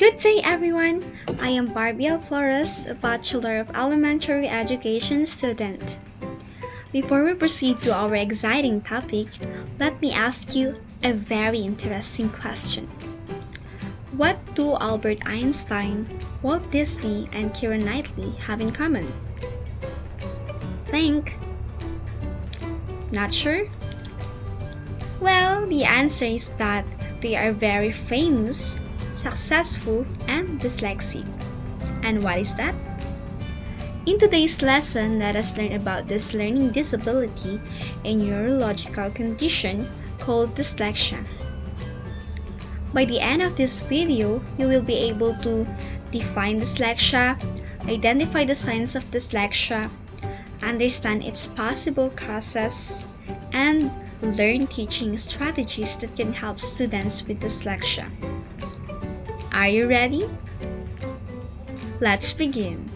Good day, everyone! I am Barbie Flores, a Bachelor of Elementary Education student. Before we proceed to our exciting topic, let me ask you a very interesting question. What do Albert Einstein, Walt Disney, and Keira Knightley have in common? Think. Not sure? Well, the answer is that they are very famous, successful, and dyslexic. And what is that? In today's lesson, let us learn about this learning disability, a neurological condition called dyslexia. By the end of this video, you will be able to define dyslexia, identify the signs of dyslexia, understand its possible causes, and learn teaching strategies that can help students with dyslexia. Are you ready? Let's begin.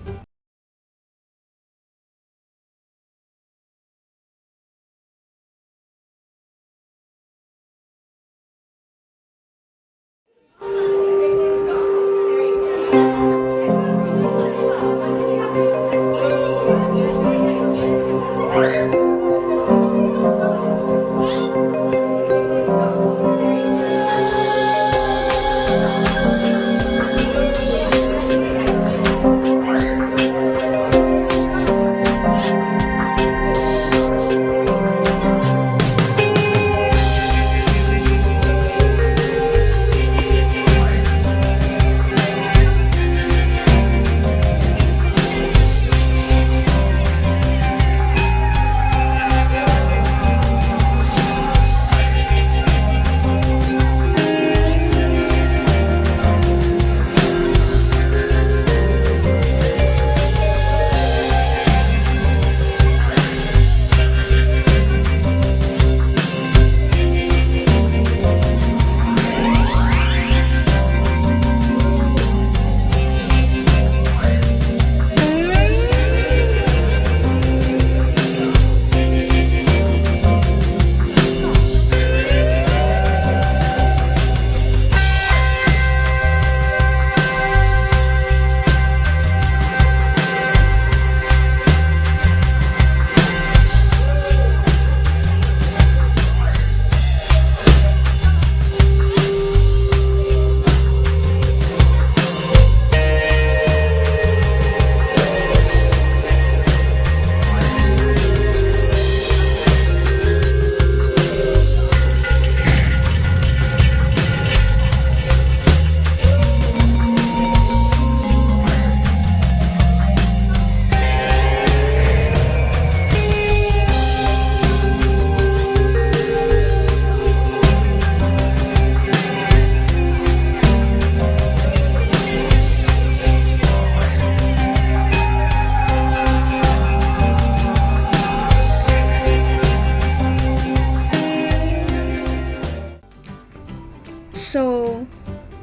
So,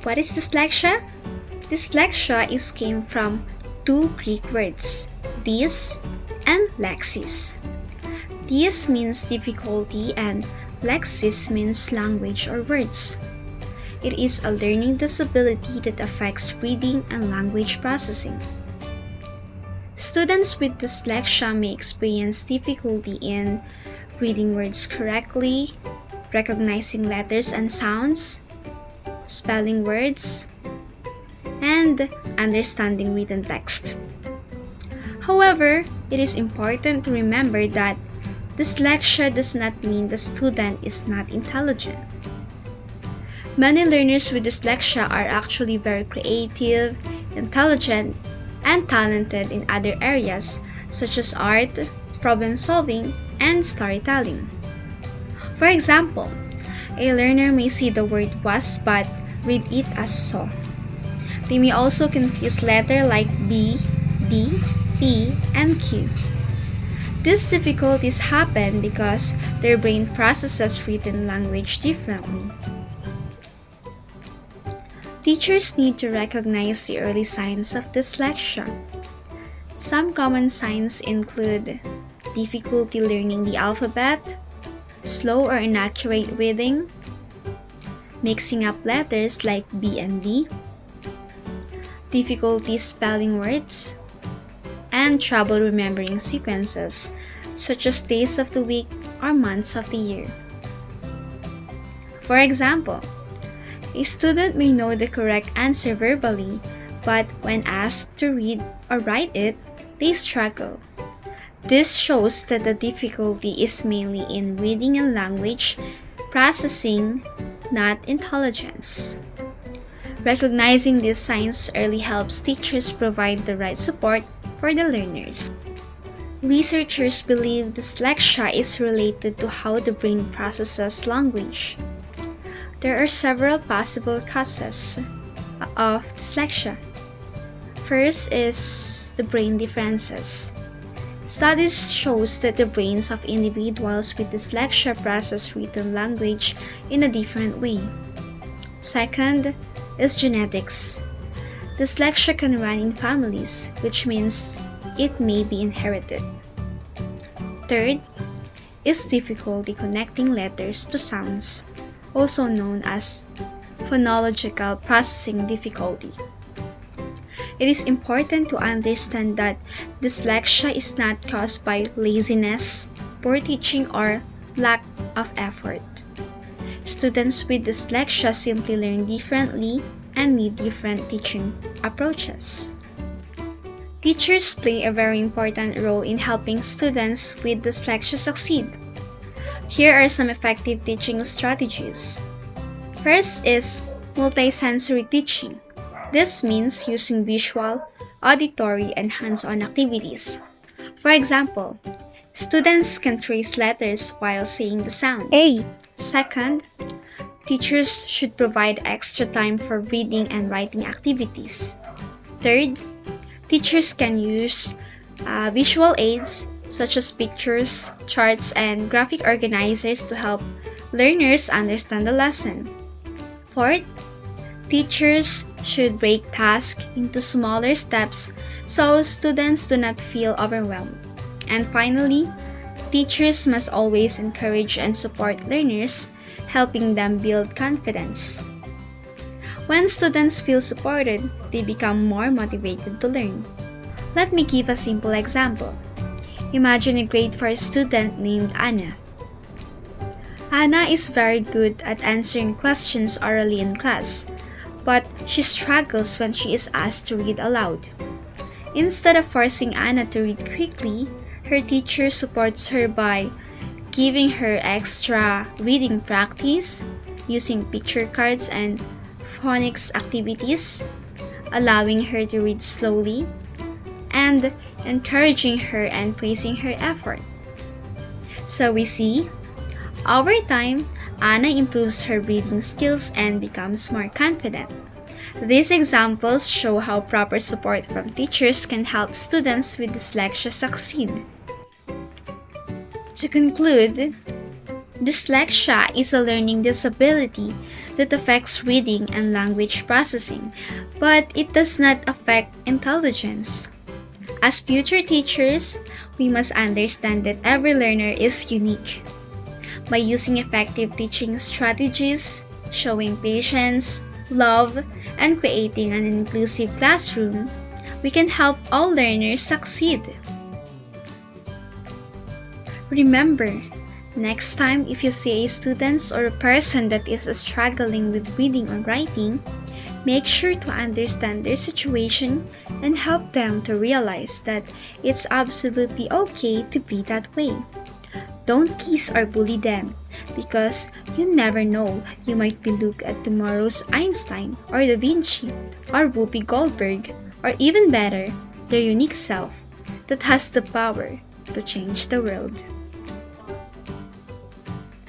what is dyslexia? Dyslexia came from two Greek words, dys and lexis. Dys means difficulty and lexis means language or words. It is a learning disability that affects reading and language processing. Students with dyslexia may experience difficulty in reading words correctly, recognizing letters and sounds, spelling words, and understanding written text. However, it is important to remember that dyslexia does not mean the student is not intelligent. Many learners with dyslexia are actually very creative, intelligent, and talented in other areas such as art, problem solving, and storytelling. For example, a learner may see the word was but read it as saw. They may also confuse letters like B, D, P, and Q. These difficulties happen because their brain processes written language differently. Teachers need to recognize the early signs of dyslexia. Some common signs include difficulty learning the alphabet, slow or inaccurate reading, mixing up letters like B and D, difficulty spelling words, and trouble remembering sequences, such as days of the week or months of the year. For example, a student may know the correct answer verbally, but when asked to read or write it, they struggle. This shows that the difficulty is mainly in reading and language processing, not intelligence. Recognizing these signs early helps teachers provide the right support for the learners. Researchers believe dyslexia is related to how the brain processes language. There are several possible causes of dyslexia. First is the brain differences. Studies shows that the brains of individuals with dyslexia process written language in a different way. Second is genetics. Dyslexia can run in families, which means it may be inherited. Third is difficulty connecting letters to sounds, also known as phonological processing difficulty. It is important to understand that dyslexia is not caused by laziness, poor teaching, or lack of effort. Students with dyslexia simply learn differently and need different teaching approaches. Teachers play a very important role in helping students with dyslexia succeed. Here are some effective teaching strategies. First is multisensory teaching. This means using visual, auditory, and hands-on activities. For example, students can trace letters while saying the sound A. Second, teachers should provide extra time for reading and writing activities. Third, teachers can use visual aids such as pictures, charts, and graphic organizers to help learners understand the lesson. Fourth, teachers should break tasks into smaller steps so students do not feel overwhelmed. And finally, teachers must always encourage and support learners, helping them build confidence. When students feel supported, they become more motivated to learn. Let me give a simple example. Imagine a grade 4 student named Anna. Anna is very good at answering questions orally in class, but she struggles when she is asked to read aloud. Instead of forcing Anna to read quickly, her teacher supports her by giving her extra reading practice, using picture cards and phonics activities, allowing her to read slowly, and encouraging her and praising her effort. So we see, over time, Anna improves her reading skills and becomes more confident. These examples show how proper support from teachers can help students with dyslexia succeed. To conclude, dyslexia is a learning disability that affects reading and language processing, but it does not affect intelligence. As future teachers, we must understand that every learner is unique. By using effective teaching strategies, showing patience, love, and creating an inclusive classroom, we can help all learners succeed. Remember, next time if you see a student or a person that is struggling with reading or writing, make sure to understand their situation and help them to realize that it's absolutely okay to be that way. Don't tease or bully them, because you never know, you might be looked at tomorrow's Einstein or Da Vinci or Whoopi Goldberg, or even better, their unique self that has the power to change the world.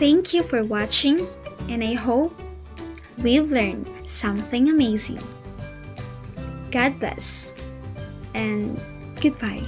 Thank you for watching, and I hope we've learned something amazing. God bless, and goodbye.